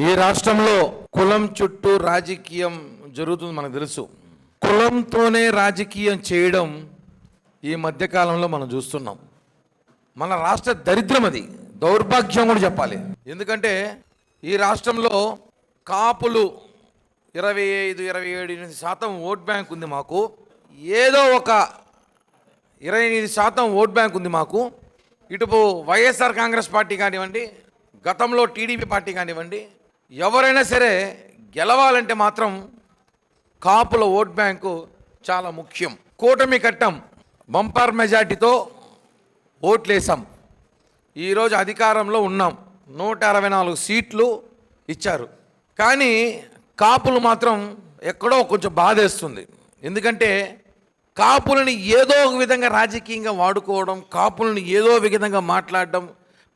ఈ రాష్ట్రంలో కులం చుట్టూ రాజకీయం జరుగుతుంది మనకు తెలుసు. కులంతోనే రాజకీయం చేయడం ఈ మధ్యకాలంలో మనం చూస్తున్నాం. మన రాష్ట్ర దరిద్రం, అది దౌర్భాగ్యం కూడా చెప్పాలి. ఎందుకంటే ఈ రాష్ట్రంలో కాపులు 25-27% ఓట్ బ్యాంక్ ఉంది మాకు. ఏదో ఒక 28% ఓట్ బ్యాంక్ ఉంది మాకు. ఇటు వైఎస్ఆర్ కాంగ్రెస్ పార్టీ కానివ్వండి, గతంలో టీడీపీ పార్టీ కానివ్వండి, ఎవరైనా సరే గెలవాలంటే మాత్రం కాపుల ఓట్ బ్యాంకు చాలా ముఖ్యం. కూటమి కట్టం బంపర్ మెజార్టీతో ఓట్లేసాం. ఈరోజు అధికారంలో ఉన్నాం. 164 సీట్లు ఇచ్చారు. కానీ కాపులు మాత్రం ఎక్కడో కొంచెం బాధేస్తుంది. ఎందుకంటే కాపులని ఏదో ఒక విధంగా రాజకీయంగా వాడుకోవడం, కాపులని ఏదో ఒక విధంగా మాట్లాడడం,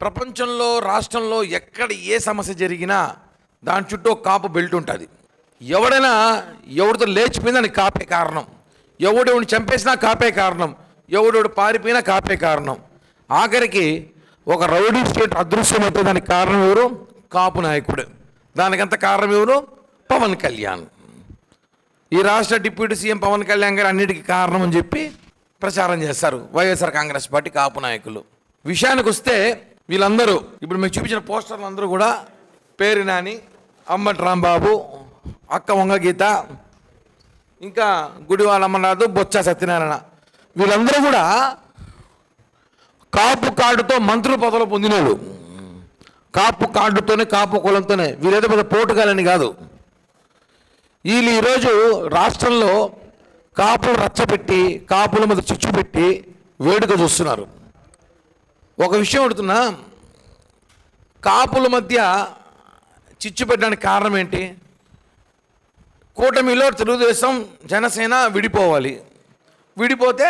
ప్రపంచంలో రాష్ట్రంలో ఎక్కడ ఏ సమస్య జరిగినా దాని చుట్టూ కాపు బెల్ట్ ఉంటుంది. ఎవడైనా ఎవరితో లేచిపోయిందని కాపే కారణం, ఎవడెవడిని చంపేసినా కాపే కారణం, ఎవడెవడు పారిపోయినా కాపే కారణం. ఆఖరికి ఒక రౌడీ స్టేట్ అదృశ్యమైతే దానికి కారణం ఎవరు? కాపు నాయకుడు. దానికంత కారణం ఎవరు? పవన్ కళ్యాణ్. ఈ రాష్ట్ర డిప్యూటీ సీఎం పవన్ కళ్యాణ్ గారు అన్నిటికీ కారణం అని చెప్పి ప్రచారం చేస్తారు వైఎస్ఆర్ కాంగ్రెస్ పార్టీ కాపు నాయకులు. విషయానికి వస్తే వీళ్ళందరూ ఇప్పుడు మీకు చూపించిన పోస్టర్లు అందరూ కూడా పేరు నాని, అంబటి రాంబాబు, అక్క వంగగీత, ఇంకా గుడివాడ అమర్నాథ్, బొత్స సత్యనారాయణ, వీళ్ళందరూ కూడా కాపు కార్డుతో మంత్రుల పదవులు పొందినోళ్ళు. కాపు కార్డుతోనే, కాపు కులంతోనే. వీరేదో పెద్ద పోటుగాలని కాదు. వీళ్ళు ఈరోజు రాష్ట్రంలో కాపులు రచ్చపెట్టి, కాపుల మీద చిచ్చు పెట్టి వేడుక చూస్తున్నారు. ఒక విషయం అడుగుతున్నా, కాపుల మధ్య చిచ్చు పెట్టడానికి కారణం ఏంటి? కూటమిలో తెలుగుదేశం జనసేన విడిపోవాలి, విడిపోతే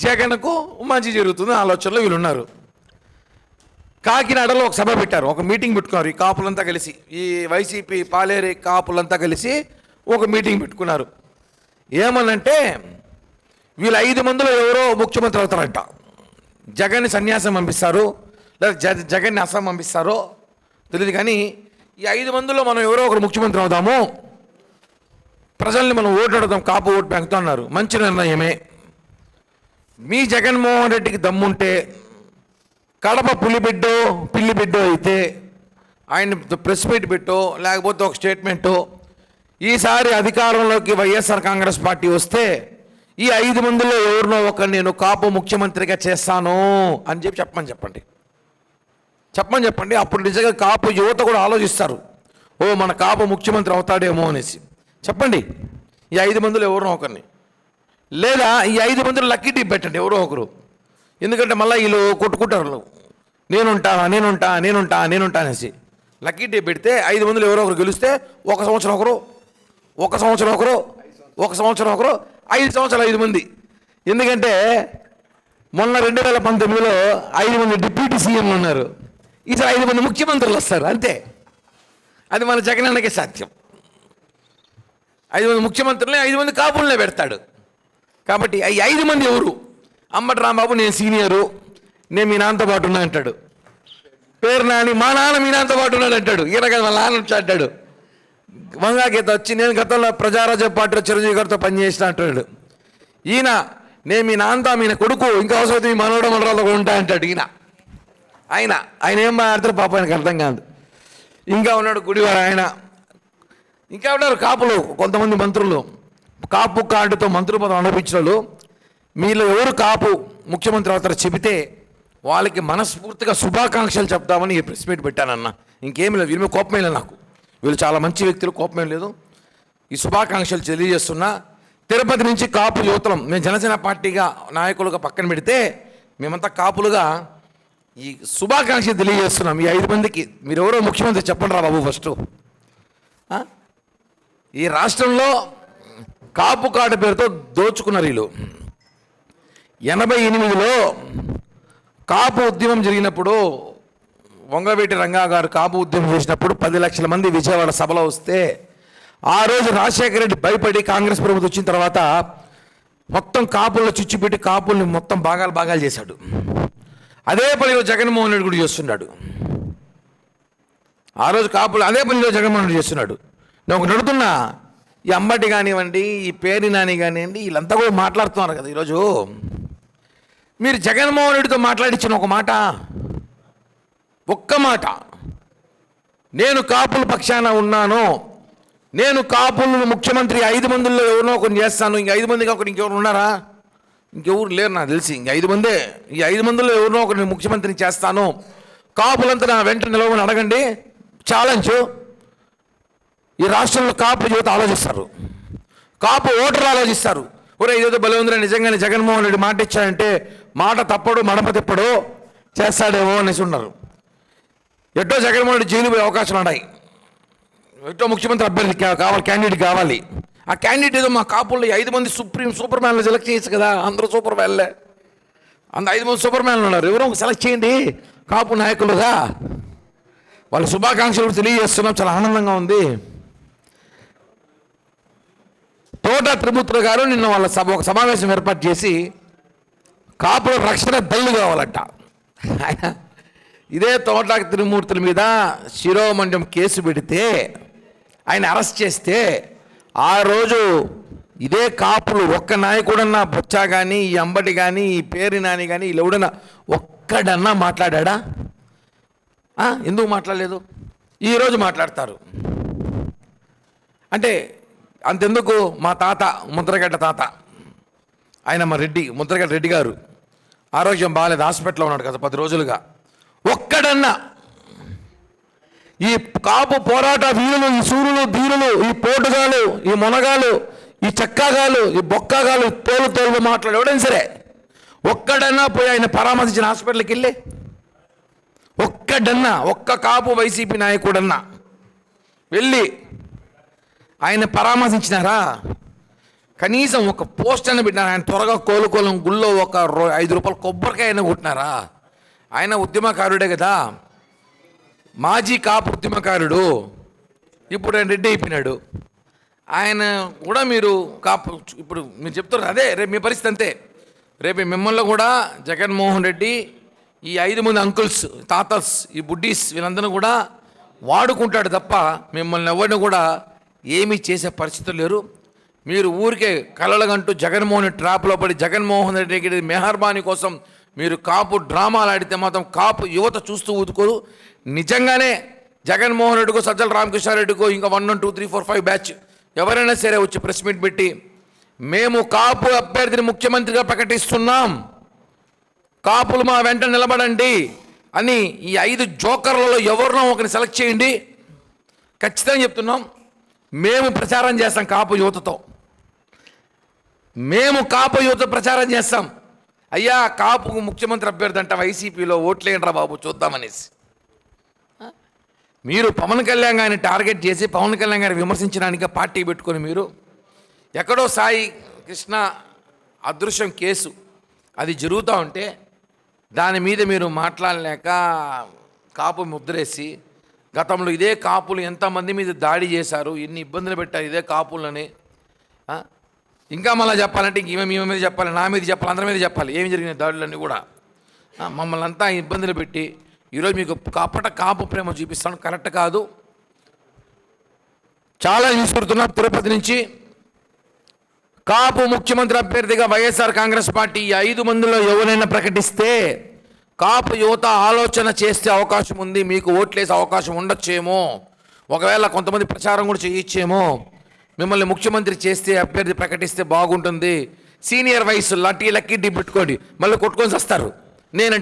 జగన్కు మంచి జరుగుతుంది ఆలోచనలో వీళ్ళు ఉన్నారు. కాకినాడలో ఒక సభ పెట్టారు, ఒక మీటింగ్ పెట్టుకున్నారు. ఈ కాపులంతా కలిసి, ఈ వైసీపీ పాలేరు కాపులంతా కలిసి ఒక మీటింగ్ పెట్టుకున్నారు. ఏమనంటే వీళ్ళు 5 మందిలో ఎవరో ముఖ్యమంత్రి అవుతారంట. జగన్ని సన్యాసం పంపిస్తారు, లేదా జగన్ని అస్సాం పంపిస్తారో తెలియదు. కానీ ఈ 5 మందిలో మనం ఎవరో ఒకరు ముఖ్యమంత్రి అవుదాము, ప్రజల్ని మనం ఓటు అడుగుదాం కాపు ఓట్ బ్యాంక్తో అన్నారు. మంచి నిర్ణయమే. మీ జగన్మోహన్ రెడ్డికి దమ్ముంటే కడప పులిబిడ్డో పిల్లిబిడ్డో అయితే ఆయన ప్రెస్ మీట్ పెట్టో, లేకపోతే ఒక స్టేట్మెంటో, ఈసారి అధికారంలోకి వైఎస్ఆర్ కాంగ్రెస్ పార్టీ వస్తే ఈ 5 మందిలో ఎవరినో ఒకరు నేను కాపు ముఖ్యమంత్రిగా చేస్తాను అని చెప్పండి. అప్పుడు నిజంగా కాపు యువత కూడా ఆలోచిస్తారు, ఓ మన కాపు ముఖ్యమంత్రి అవుతాడేమో అనేసి. చెప్పండి ఈ 5 మందిలో ఎవరినో ఒకరిని, లేదా ఈ 5 మందిలో లక్కీ టీప్ పెట్టండి ఎవరో ఒకరు. ఎందుకంటే మళ్ళీ వీళ్ళు కొట్టుకుంటారు, నేనుంటా అనేసి. లక్కీ టీప్ పెడితే 5 మందిలో ఎవరో ఒకరు గెలిస్తే 1 సంవత్సరం ఒకరు, 5 సంవత్సరాలు 5 మంది. ఎందుకంటే మొన్న 2019లో 5 మంది డిప్యూటీ సీఎంలు ఉన్నారు, ఈసారి 5 మంది ముఖ్యమంత్రులు వస్తారు అంతే. అది మన జగనన్నకే సాధ్యం. 5 మంది ముఖ్యమంత్రులనే 5 మంది కాపులనే పెడతాడు. కాబట్టి ఈ 5 మంది ఎవరు? అంబటి రాంబాబు నేను సీనియరు, నేను మీ నాన్నతో పాటు ఉన్నా అంటాడు. పేరు నాని మా నాన్న మీ నాన్నతో పాటు ఉన్నాడు అంటాడు. ఈయన కదా వాళ్ళ నాన్న వచ్చి అంటాడు. వంగాగీత వచ్చి నేను గతంలో ప్రజారాజ్య పార్టీలో చిరంజీవి గారితో పనిచేసిన అంటాడు. ఈయన నేను మీ నాన్నతో మీ కొడుకు, ఇంకా అవసరం మీ మనవడ మనరాలతో ఉంటా అంటాడు. ఆయన ఏం మాట్లాడతారు పాప, ఆయనకు అర్థం కాదు. ఇంకా ఉన్నాడు గుడివాడ ఆయన, ఇంకా ఉన్నారు కాపులు కొంతమంది మంత్రులు. కాపు కార్డుతో మంత్రుల పదం అనుభవించిన వాళ్ళు, మీలో ఎవరు కాపు ముఖ్యమంత్రి అవుతారో చెబితే వాళ్ళకి మనస్ఫూర్తిగా శుభాకాంక్షలు చెప్తామని ఈ ప్రెస్ మీట్ పెట్టానన్న. ఇంకేమీ లేదు, వీళ్ళ కోపమే లేదు నాకు. వీళ్ళు చాలా మంచి వ్యక్తులు, కోపమేం లేదు. ఈ శుభాకాంక్షలు తెలియజేస్తున్నా. తిరుపతి నుంచి కాపు యువతలం మేము జనసేన పార్టీగా నాయకులుగా పక్కన పెడితే మేమంతా కాపులుగా ఈ శుభాకాంక్షలు తెలియజేస్తున్నాం. ఈ 5 మందికి మీరు ఎవరో ముఖ్యమంత్రి చెప్పండి రా బాబు ఫస్ట్. ఈ రాష్ట్రంలో కాపు కార్డు పేరుతో దోచుకున్నారు వీళ్ళు. 88లో కాపు ఉద్యమం జరిగినప్పుడు, వంగవీటి రంగా గారు కాపు ఉద్యమం చేసినప్పుడు 10 లక్షల మంది విజయవాడ సభలో వస్తే ఆ రోజు రాజశేఖర రెడ్డి భయపడి కాంగ్రెస్ ప్రభుత్వం వచ్చిన తర్వాత మొత్తం కాపుల్లో చిచ్చుపెట్టి కాపుల్ని మొత్తం భాగాలు చేశాడు. అదే పనిలో జగన్మోహన్ రెడ్డి కూడా చేస్తున్నాడు. ఆ రోజు కాపులు అదే పనిలో జగన్మోహన్ రెడ్డి చేస్తున్నాడు. నేను ఒకటి అడుగుతున్నా, ఈ అంబటి కానివ్వండి, ఈ పేరు నాని కానివ్వండి, వీళ్ళంతా కూడా మాట్లాడుతున్నారు కదా ఈరోజు. మీరు జగన్మోహన్ రెడ్డితో మాట్లాడించిన ఒక మాట, ఒక్క మాట, నేను కాపుల పక్షాన ఉన్నాను, నేను కాపులను ముఖ్యమంత్రి 5 మందిలో ఎవరినో ఒకరిని చేస్తాను, ఇంక 5 మంది కాకుండా ఇంకెవరు ఉన్నారా? ఇంకెవరు లేరు నాకు తెలిసి, ఇంక 5 మందే. ఈ 5 మందిలో ఎవరినో ఒకరిని ముఖ్యమంత్రిని చేస్తాను, కాపులంతా నా వెంట నిలవమని అడగండి, ఛాలెంజ్. ఈ రాష్ట్రంలో కాపు యువత ఆలోచిస్తారు, కాపు ఓటర్లు ఆలోచిస్తారు. ఒరే ఇదేదో భలే ఉందిరా, నిజంగానే జగన్మోహన్ రెడ్డి మాట ఇచ్చాడంటే మాట తప్పడు మడమ తిప్పడు చేస్తాడేమో అనేసి ఉన్నారు. ఎట్టో జగన్మోహన్ రెడ్డి జైలు పోయే అవకాశాలు ఉన్నాయి, ఎట్టో ముఖ్యమంత్రి అభ్యర్థి కావాలి, క్యాండిడేట్ కావాలి. ఆ క్యాండిడేట్ ఏదో మా కాపుల్లో 5 మంది సూపర్ మ్యాన్లు సెలెక్ట్ చేయొచ్చు కదా, అందరూ సూపర్ మ్యాన్లే, 5 మంది సూపర్ మ్యాన్లు ఉన్నారు, ఎవరో ఒక సెలెక్ట్ చేయండి కాపు నాయకులుగా. వాళ్ళ శుభాకాంక్షలు తెలియజేస్తున్నాం, చాలా ఆనందంగా ఉంది. తోట త్రిమూర్తులు గారు నిన్న వాళ్ళ ఒక సమావేశం ఏర్పాటు చేసి కాపుల రక్షణ దళ్ళు కావాలంట. ఆయన ఇదే తోట త్రిమూర్తుల మీద శిరోమండం కేసు పెడితే, ఆయన అరెస్ట్ చేస్తే, ఆ రోజు ఇదే కాపులు ఒక్క నాయకుడన్నా, బొచ్చా కానీ, ఈ అంబటి కానీ, ఈ పేరు నాని కానీ, వీళ్ళు ఎవడన్నా ఒక్కడన్నా మాట్లాడా? ఎందుకు మాట్లాడలేదు? ఈరోజు మాట్లాడతారు. అంటే అంతెందుకు, మా తాత ముద్రగడ్డ తాత, ఆయన మా ముద్రగడ్డ రెడ్డి గారు ఆరోగ్యం బాగాలేదు, హాస్పిటల్లో ఉన్నాడు కదా 10 రోజులుగా. ఒక్కడన్నా ఈ కాపు పోరాట వీరులు, ఈ సూర్యులు ధీరులు, ఈ పోటుగాలు, ఈ మొనగాలు, ఈ చెక్కగాలు, ఈ బొక్కగాలు, తోలు మాట్లాడు ఎవడైనా సరే ఒక్కడన్నా పోయి ఆయన పరామర్శించిన హాస్పిటల్కి వెళ్ళి, ఒక్కడన్నా, ఒక్క కాపు వైసీపీ నాయకుడన్నా వెళ్ళి ఆయన పరామర్శించినారా? కనీసం ఒక పోస్ట్ అని పెట్టినారా? ఆయన త్వరగా కోలుకోలం గుళ్ళో ఒక 5 రూపాయలు కొబ్బరికాయ అయినా కొట్టినారా? ఆయన ఉద్యమకారుడే కదా, మాజీ కాపు ఉద్యమకారుడు, ఇప్పుడు ఆయన రెడ్డి అయిపోయినాడు. ఆయన కూడా మీరు కాపు, ఇప్పుడు మీరు చెప్తున్నారు అదే, రేపు మీ పరిస్థితి అంతే. రేపు మిమ్మల్ని కూడా జగన్మోహన్ రెడ్డి ఈ 5 మంది అంకుల్స్, తాతస్, ఈ బుడ్డీస్, వీళ్ళందరూ కూడా వాడుకుంటాడు తప్ప మిమ్మల్ని ఎవరిని కూడా ఏమీ చేసే పరిస్థితులు లేరు. మీరు ఊరికే కలలగంటూ జగన్మోహన్ రెడ్డి ట్రాప్లో పడి, జగన్మోహన్ రెడ్డి మెహర్బానీ కోసం మీరు కాపు డ్రామాలు ఆడితే మాత్రం కాపు యువత చూస్తూ ఊదుకోరు. నిజంగానే జగన్మోహన్ రెడ్డికో, సజ్జల రామకృష్ణారెడ్డికో, ఇంకా 1, 2, 3, 4, 5 బ్యాచ్ ఎవరైనా సరే వచ్చి ప్రెస్ మీట్ పెట్టి, మేము కాపు అభ్యర్థిని ముఖ్యమంత్రిగా ప్రకటిస్తున్నాం, కాపులు మా వెంట నిలబడండి అని ఈ 5 జోకర్లలో ఎవరినో ఒకరిని సెలెక్ట్ చేయండి. ఖచ్చితంగా చెప్తున్నాం, మేము ప్రచారం చేస్తాం కాపు యువతతో, మేము కాపు యువత ప్రచారం చేస్తాం. అయ్యా కాపుకు ముఖ్యమంత్రి అభ్యర్థి అంట, వైసీపీలో ఓట్లేంట్రా బాబు చూద్దామనేసి. మీరు పవన్ కళ్యాణ్ గారిని టార్గెట్ చేసి, పవన్ కళ్యాణ్ గారిని విమర్శించడానికి పార్టీ పెట్టుకొని, మీరు ఎక్కడో సాయి కృష్ణ అదృశ్యం కేసు అది జరుగుతూ ఉంటే దాని మీద మీరు మాట్లాడలేక కాపు ముద్రేసి, గతంలో ఇదే కాపులు ఎంతమంది మీద దాడి చేశారు, ఎన్ని ఇబ్బందులు పెట్టారు ఇదే కాపులని. ఇంకా మళ్ళీ చెప్పాలంటే ఇంక ఈమె మీద చెప్పాలి, నా మీద చెప్పాలి, అందరి మీద చెప్పాలి ఏమి జరిగిన దాడులన్నీ కూడా. మమ్మల్ని అంతా ఇబ్బందులు పెట్టి ఈరోజు మీకు కాపు ప్రేమ చూపిస్తాను, కరెక్ట్ కాదు. చాలా విసురుతున్నాం. తిరుపతి నుంచి కాపు ముఖ్యమంత్రి అభ్యర్థిగా వైఎస్ఆర్ కాంగ్రెస్ పార్టీ 5 మందిలో ఎవరైనా ప్రకటిస్తే కాపు యువత ఆలోచన చేసే అవకాశం ఉంది, మీకు ఓట్లేసే అవకాశం ఉండొచ్చేమో, ఒకవేళ కొంతమంది ప్రచారం కూడా చేయొచ్చేమో. మిమ్మల్ని ముఖ్యమంత్రి చేస్తే, అభ్యర్థి ప్రకటిస్తే బాగుంటుంది. సీనియర్ వయసు లక్కీ డీ పెట్టుకోండి, మళ్ళీ కొట్టుకొని వస్తారు. నేను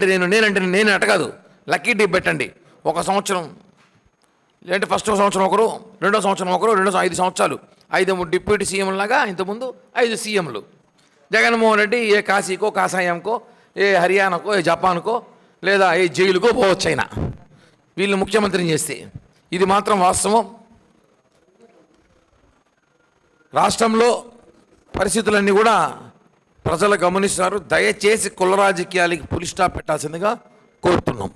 అటకాదు, లక్కీ డీ పెట్టండి. 1 సంవత్సరం లేదంటే ఫస్ట్ సంవత్సరం ఒకరు, రెండో సంవత్సరం ఒకరు, 5 సంవత్సరాలు, 5 డిప్యూటీ సీఎంలాగా ఇంతకుముందు 5 సీఎంలు. జగన్మోహన్ రెడ్డి ఏ కాశీకో, కాషాయంకో, ఏ హర్యానాకో, ఏ జపాన్కో, లేదా ఏ జైలుకో పోవచ్చు అయినా, వీళ్ళు ముఖ్యమంత్రిని చేస్తే. ఇది మాత్రం వాస్తవం. రాష్ట్రంలో పరిస్థితులన్నీ కూడా ప్రజలు గమనిస్తారు. దయచేసి కుల రాజకీయాలకి పులి స్టాప్ పెట్టాల్సిందిగా కోరుతున్నాం.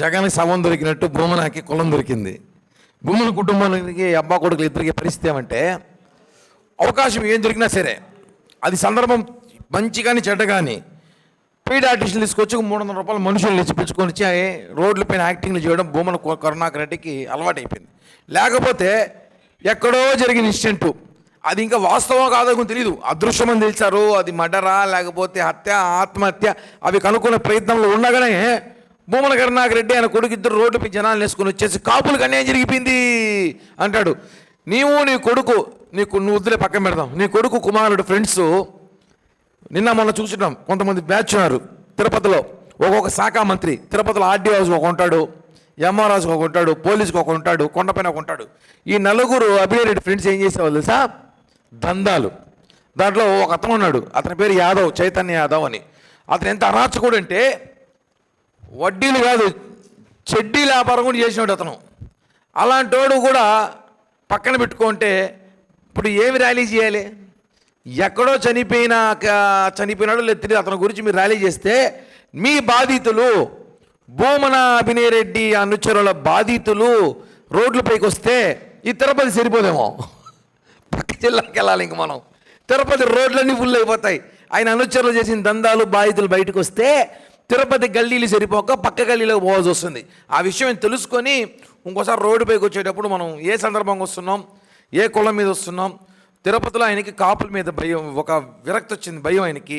జగన్ శవం దొరికినట్టు భూమనాకి కులం దొరికింది. భూముల కుటుంబానికి అబ్బా కొడుకులు ఇద్దరికి పరిస్థితి ఏమంటే, అవకాశం ఏం దొరికినా సరే, అది సందర్భం మంచి కానీ చెడ్డ కానీ, పెయిడ్ ఆర్టిస్టులు తీసుకొచ్చి ఒక 300 రూపాయలు మనుషులు ఇచ్చి పిలుచుకొని వచ్చి రోడ్ల పైన యాక్టింగ్లు చేయడం భూమన కరుణాకర్ రెడ్డికి అలవాటైపోయింది. లేకపోతే ఎక్కడో జరిగిన ఇన్సిడెంటు, అది ఇంకా వాస్తవం కాదో తెలియదు, అదృశ్యమని తెలిసారు, అది మర్డరా లేకపోతే హత్య ఆత్మహత్య అవి కనుక్కునే ప్రయత్నంలో ఉండగానే భూమన కరుణాకర్ రెడ్డి ఆయన కొడుకు ఇద్దరు రోడ్డుపై జనాలు వేసుకుని వచ్చేసి కాపులకు అన్యాయం జరిగిపోయింది అంటాడు. నీవు నీ కొడుకు నువ్వు వద్దులే పక్కన పెడదాం, నీ కొడుకు కుమారుడు ఫ్రెండ్స్ నిన్న మొన్న చూసినాం, కొంతమంది బ్యాచ్ ఉన్నారు తిరుపతిలో, ఒక్కొక్క శాఖ మంత్రి, తిరుపతిలో ఆర్డీఓ ఒక ఉంటాడు, ఎంఆర్ఆర్స్ ఒక ఉంటాడు, పోలీసుకి ఒక ఉంటాడు, కొండపైన ఒక ఉంటాడు. ఈ నలుగురు అభినయ్ రెడ్డి ఫ్రెండ్స్ ఏం చేసేవాళ్ళు తెలుసా? దందాలు. దాంట్లో ఒక అతను ఉన్నాడు, అతని పేరు యాదవ్, చైతన్య యాదవ్ అని. అతను ఎంత అరాచకుడు అంటే వడ్డీలు కాదు చెడ్డీ వ్యాపారం కూడా చేసినాడు అతను. అలాంటోడు కూడా పక్కన పెట్టుకుంటే ఇప్పుడు ఏమి ర్యాలీ చేయాలి? ఎక్కడో చనిపోయినాడు లేదు తెలియదు, అతని గురించి మీరు ర్యాలీ చేస్తే మీ బాధితులు భూమన అభినయ్ రెడ్డి అనుచరుల బాధితులు రోడ్లపైకి వస్తే ఈ తిరుపతి సరిపోదేమో, పక్క జిల్లాకి వెళ్ళాలి. ఇంక మనం తిరుపతి రోడ్లన్నీ ఫుల్ అయిపోతాయి. ఆయన అనుచరులు చేసిన దందాలు బాధితులు బయటకు వస్తే తిరుపతి గల్లీలు సరిపోక పక్క గల్లీలోకి పోవాల్సి వస్తుంది. ఆ విషయం తెలుసుకొని ఇంకోసారి రోడ్డుపైకి వచ్చేటప్పుడు మనం ఏ సందర్భంగా వస్తున్నాం, ఏ కులం మీద వస్తున్నాం. తిరుపతిలో ఆయనకి కాపుల మీద భయం, ఒక విరక్తి వచ్చింది, భయం ఆయనకి,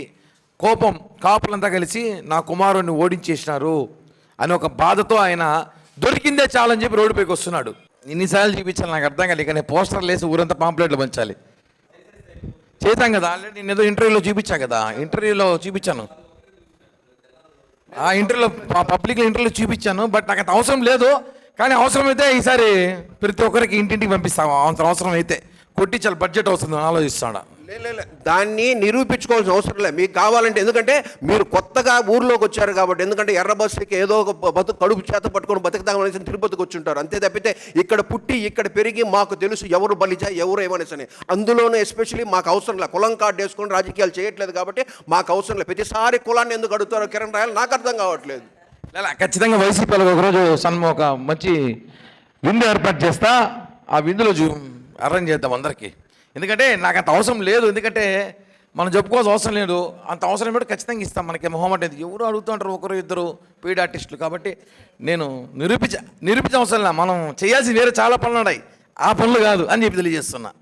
కోపం. కాపులంతా కలిసి నా కుమారుడిని ఓడించేసినారు అని ఒక బాధతో ఆయన దొరికిందే చాలని చెప్పి రోడ్డుపైకి వస్తున్నాడు. ఇన్నిసార్లు చూపించాలి నాకు అర్థం కాదు. ఇక నేను పోస్టర్లు వేసి ఊరంతా పాంప్లెట్లు పంచాలి. చేశాం కదా ఆల్రెడీ, నేను ఏదో ఇంటర్వ్యూలో చూపించా కదా, ఇంటర్వ్యూలో చూపించాను, ఆ ఇంటర్వ్యూలో పబ్లిక్లో ఇంటర్వ్యూలో చూపించాను. బట్ నాకు అంత అవసరం లేదు, కానీ అవసరమైతే ఈసారి ప్రతి ఒక్కరికి ఇంటింటికి పంపిస్తాము. అవసరం అయితే కొట్టించాలి, బడ్జెట్ వస్తుంది ఆలోచిస్తాడా. దాన్ని నిరూపించుకోవాల్సిన అవసరం లేదు మీకు కావాలంటే. ఎందుకంటే మీరు కొత్తగా ఊర్లోకి వచ్చారు కాబట్టి, ఎందుకంటే ఎర్ర బస్సుకి ఏదో ఒక కడుపు చేత పట్టుకొని బతుకుతామనేసి తిరుపతికి వచ్చి ఉంటారు. అంతే తప్పితే ఇక్కడ పుట్టి ఇక్కడ పెరిగి మాకు తెలుసు ఎవరు బలిజా ఎవరు ఏమనేసని. అందులోనూ ఎస్పెషలీ మాకు అవసరం లేదు, కులం కార్డు వేసుకొని రాజకీయాలు చేయట్లేదు కాబట్టి మాకు అవసరం లేదు. ప్రతిసారి కులాన్ని ఎందుకు అడుగుతారో కిరణ్ రాయల్ నాకు అర్థం కావట్లేదు. ఖచ్చితంగా వైసీపీలో ఒకరోజు ఒక మంచి విందు ఏర్పాటు చేస్తా, ఆ విందులో అరేంజ్ చేద్దాం అందరికీ. ఎందుకంటే నాకు అంత అవసరం లేదు, ఎందుకంటే మనం చెప్పుకోవాల్సిన అవసరం లేదు. అంత అవసరం ఏమిటో ఖచ్చితంగా ఇస్తాం. మనకి మొహమాట ఎవరు అడుగుతుంటారు, ఒకరు ఇద్దరు పెయిడ్ ఆర్టిస్టులు. కాబట్టి నేను నిరూపించ అవసరం లేదు, మనం చేయాల్సి వేరే చాలా పనులు ఉన్నాయి, ఆ పనులు కాదు అని చెప్పి తెలియజేస్తున్నా.